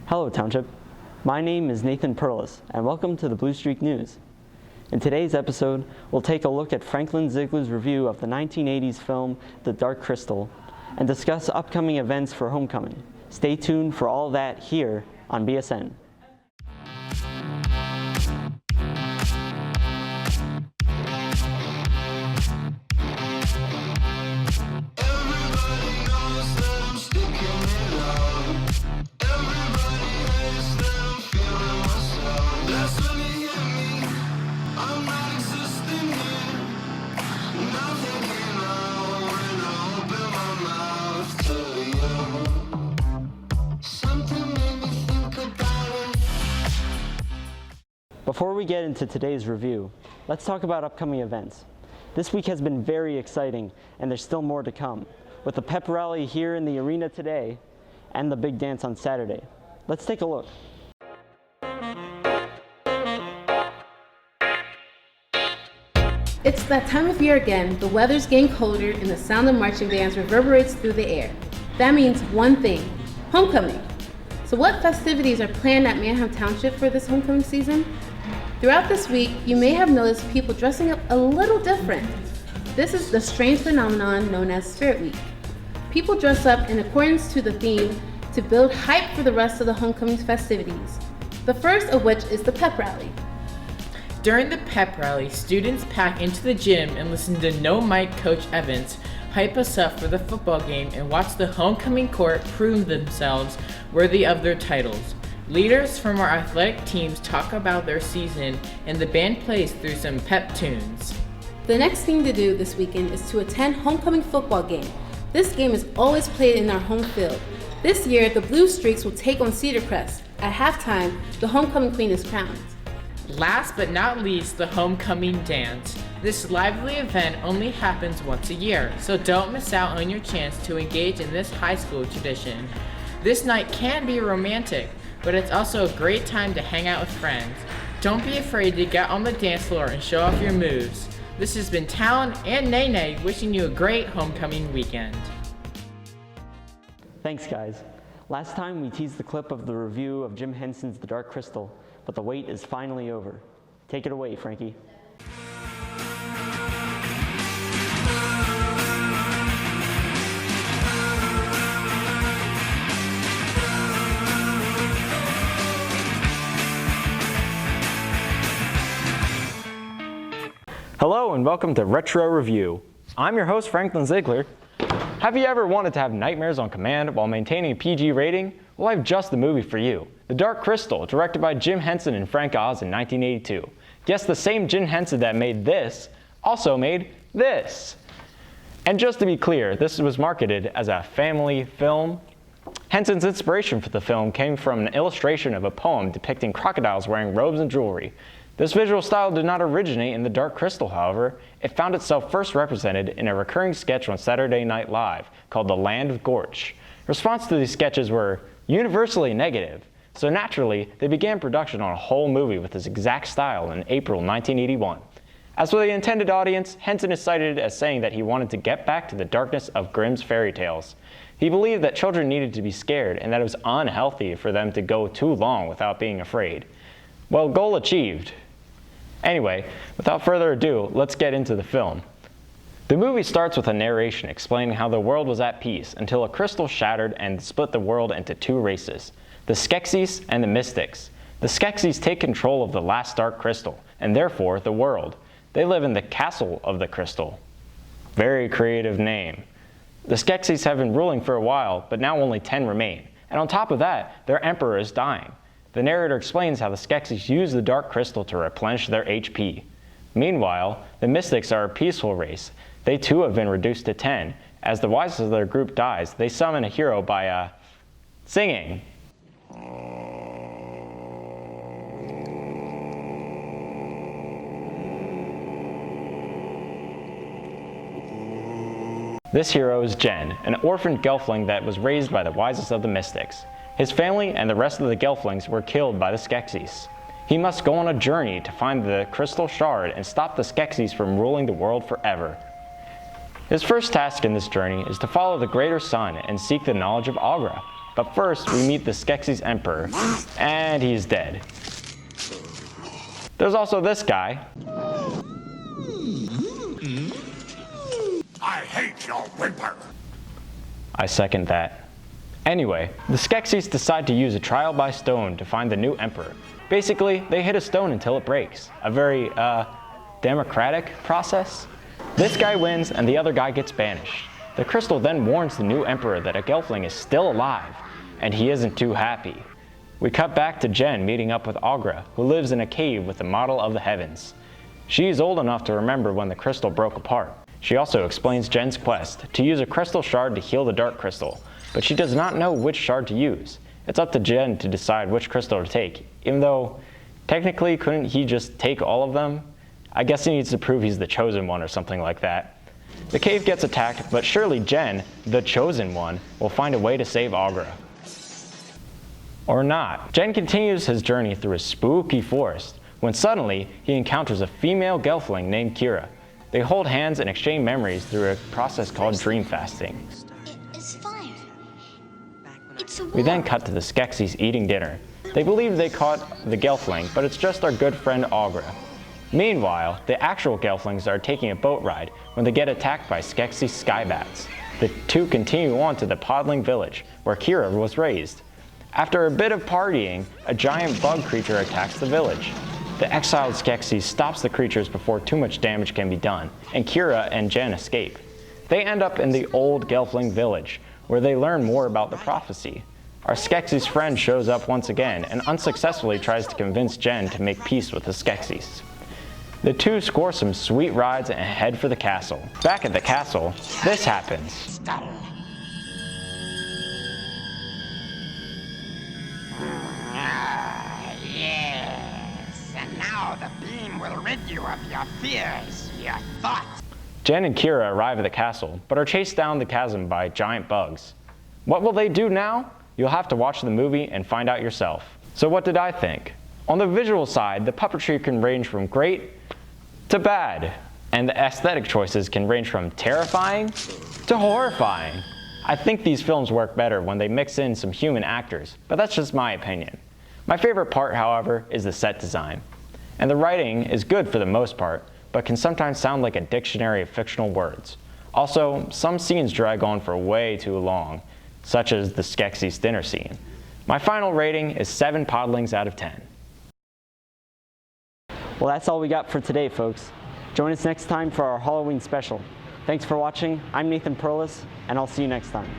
Hello, Township. My name is Nathan Perlis, and welcome to the Blue Streak News. In today's episode, we'll take a look at Franklin Ziegler's review of the 1980s film The Dark Crystal and discuss upcoming events for Homecoming. Stay tuned for all that here on BSN. Before we get into today's review, let's talk about upcoming events. This week has been very exciting, and there's still more to come, with the pep rally here in the arena today and the big dance on Saturday. Let's take a look. It's that time of year again. The weather's getting colder and the sound of marching bands reverberates through the air. That means one thing: homecoming. So what festivities are planned at Manheim Township for this homecoming season? Throughout this week, you may have noticed people dressing up a little different. This is the strange phenomenon known as Spirit Week. People dress up in accordance to the theme to build hype for the rest of the homecoming festivities. The first of which is the pep rally. During the pep rally, students pack into the gym and listen to No Mic Coach Evans hype us up for the football game and watch the homecoming court prove themselves worthy of their titles. Leaders from our athletic teams talk about their season, and the band plays through some pep tunes. The next thing to do this weekend is to attend homecoming football game. This game is always played in our home field. This year, the Blue Streaks will take on Cedar Crest. At halftime, the homecoming queen is crowned. Last but not least, the homecoming dance. This lively event only happens once a year, so don't miss out on your chance to engage in this high school tradition. This night can be romantic, but it's also a great time to hang out with friends. Don't be afraid to get on the dance floor and show off your moves. This has been Talon and Nene wishing you a great homecoming weekend. Thanks, guys. Last time we teased the clip of the review of Jim Henson's The Dark Crystal, but the wait is finally over. Take it away, Frankie. Hello and welcome to Retro Review. I'm your host, Franklin Ziegler. Have you ever wanted to have nightmares on command while maintaining a PG rating? Well, I have just the movie for you. The Dark Crystal, directed by Jim Henson and Frank Oz in 1982. Yes, the same Jim Henson that made this also made this. And just to be clear, this was marketed as a family film. Henson's inspiration for the film came from an illustration of a poem depicting crocodiles wearing robes and jewelry. This visual style did not originate in The Dark Crystal, however. It found itself first represented in a recurring sketch on Saturday Night Live called The Land of Gorch. Response to these sketches were universally negative, so naturally they began production on a whole movie with this exact style in April 1981. As for the intended audience, Henson is cited as saying that he wanted to get back to the darkness of Grimm's fairy tales. He believed that children needed to be scared and that it was unhealthy for them to go too long without being afraid. Well, goal achieved. Anyway, without further ado, let's get into the film. The movie starts with a narration explaining how the world was at peace until a crystal shattered and split the world into two races, the Skeksis and the Mystics. The Skeksis take control of the last Dark Crystal, and therefore the world. They live in the Castle of the Crystal. Very creative name. The Skeksis have been ruling for a while, but now only 10 remain. And on top of that, their emperor is dying. The narrator explains how the Skeksis use the Dark Crystal to replenish their HP. Meanwhile, the Mystics are a peaceful race. They too have been reduced to 10. As the wisest of their group dies, they summon a hero by, singing. This hero is Jen, an orphaned gelfling that was raised by the wisest of the Mystics. His family and the rest of the gelflings were killed by the Skeksis. He must go on a journey to find the crystal shard and stop the Skeksis from ruling the world forever. His first task in this journey is to follow the greater sun and seek the knowledge of Aughra. But first, we meet the Skeksis Emperor, and he's dead. There's also this guy. I hate your whimper. I second that. Anyway, the Skeksis decide to use a trial by stone to find the new emperor. Basically, they hit a stone until it breaks. A very, democratic process. This guy wins and the other guy gets banished. The crystal then warns the new emperor that a Gelfling is still alive, and he isn't too happy. We cut back to Jen meeting up with Aughra, who lives in a cave with the model of the heavens. She is old enough to remember when the crystal broke apart. She also explains Jen's quest to use a crystal shard to heal the Dark Crystal, but she does not know which shard to use. It's up to Jen to decide which crystal to take, even though technically couldn't he just take all of them? I guess he needs to prove he's the chosen one or something like that. The cave gets attacked, but surely Jen, the chosen one, will find a way to save Aughra. Or not. Jen continues his journey through a spooky forest, when suddenly he encounters a female Gelfling named Kira. They hold hands and exchange memories through a process called dream fasting. It's fire. It's a We then cut to the Skeksis eating dinner. They believe they caught the Gelfling, but it's just our good friend Aughra. Meanwhile, the actual Gelflings are taking a boat ride when they get attacked by Skeksis skybats. The two continue on to the Podling village, where Kira was raised. After a bit of partying, a giant bug creature attacks the village. The exiled Skeksis stops the creatures before too much damage can be done, and Kira and Jen escape. They end up in the old Gelfling village, where they learn more about the prophecy. Our Skeksis friend shows up once again and unsuccessfully tries to convince Jen to make peace with the Skeksis. The two score some sweet rides and head for the castle. Back at the castle, this happens. Yes, and now the beam will rid you of your fears, your thoughts. Jen and Kira arrive at the castle, but are chased down the chasm by giant bugs. What will they do now? You'll have to watch the movie and find out yourself. So what did I think? On the visual side, the puppetry can range from great to bad, and the aesthetic choices can range from terrifying to horrifying. I think these films work better when they mix in some human actors, but that's just my opinion. My favorite part, however, is the set design. And the writing is good for the most part, but can sometimes sound like a dictionary of fictional words. Also, some scenes drag on for way too long, such as the Skeksis dinner scene. My final rating is 7 Podlings out of 10. Well, that's all we got for today, folks. Join us next time for our Halloween special. Thanks for watching. I'm Nathan Perlis, and I'll see you next time.